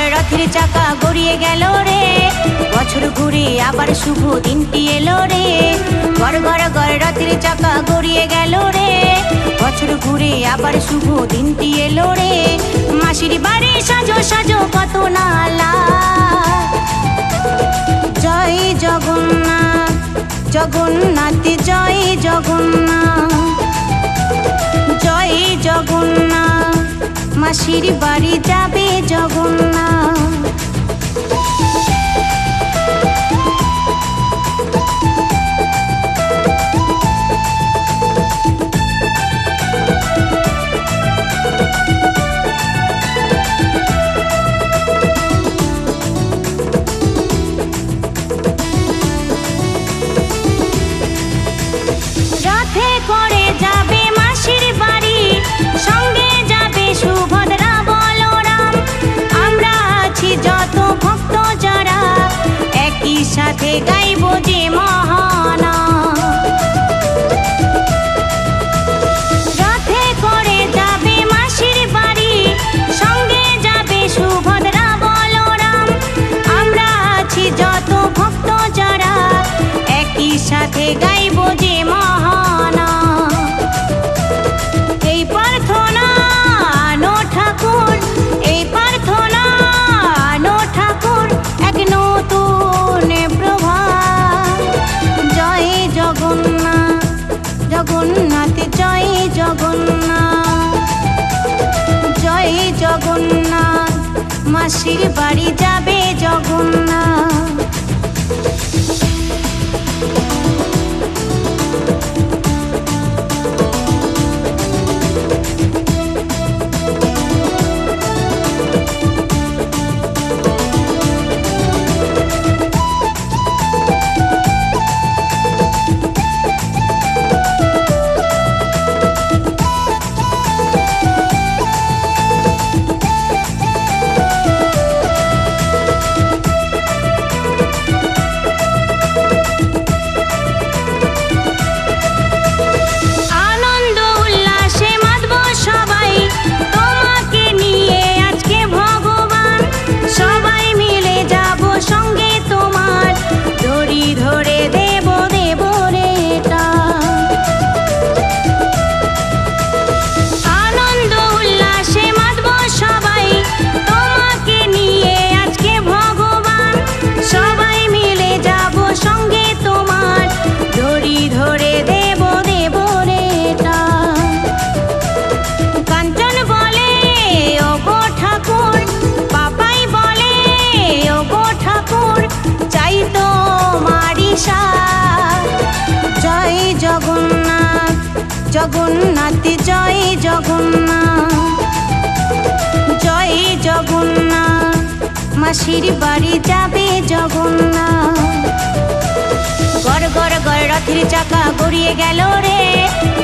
ঘর রথের চাকা গড়িয়ে গেল রে, বছর ঘুরে আবার শুভ দিনটি এলো রে। ঘর ঘর ঘর রথের চাকা গড়িয়ে গেল রে, বছর ঘুরে আবার শুভ দিনটি এলো রে। মাসির বাড়ি সাজো সাজো কত নালা, জয় জগন্নাথ জগন্নাথ জয় জগন্নাথ, জয় জগন্নাথ মাসির বাড়ি যাবে জগন্নাথ। রথে করে যাবে মাসির বাড়ি, সঙ্গে যাবে সুভদ্রা বলরাম। আমরা আছি যত ভক্ত যারা, একই সাথে গাইব যে মহানাম। রথে করে যাবে মাসির বাড়ি, সঙ্গে যাবে সুভদ্রা বলরাম। আমরা আছি যত ভক্ত যারা, একই সাথে গাইব যে মহানাম। এই প্রার্থনা আনো ঠাকুর, এই প্রার্থনা আনো ঠাকুর, এক নতুন প্রভাত। জয় জগন্নাথ জগন্নাথ জয় জগন্নাথ, জয় জগন্নাথ মাসির বাড়ি যাবে জগন্নাথ। জয় জগন্নাথ জগন্নাথ জয় জগন্নাথ, জয় জগন্নাথ মাসির বাড়ি যাবে জগন্নাথ। গড় গড় গড় রথের চাকা গড়িয়ে গেল রে,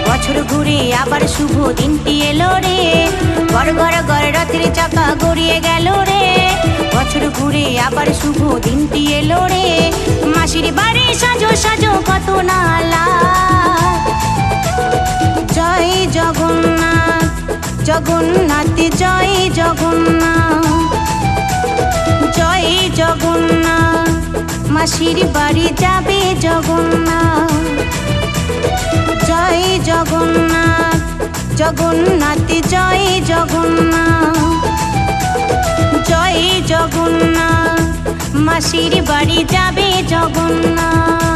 বছর ঘুরে আবার শুভ দিনটি এলো রে। গড় গড় গড় রথের চাকা গড়িয়ে গেল রে, বছর ঘুরে আবার শুভ দিনটি এলো রে। মাসির বাড়ি সাজো সাজো কত নালা, জয় জগন্নাথ জগন্নাথ জয় জগন্নাথ, জয় জগন্নাথ মাসির বাড়ি যাবে জগন্নাথ। জয় জগন্নাথ জগন্নাথ জয় জগন্নাথ, জয় জগন্নাথ মাসির বাড়ি যাবে জগন্নাথ।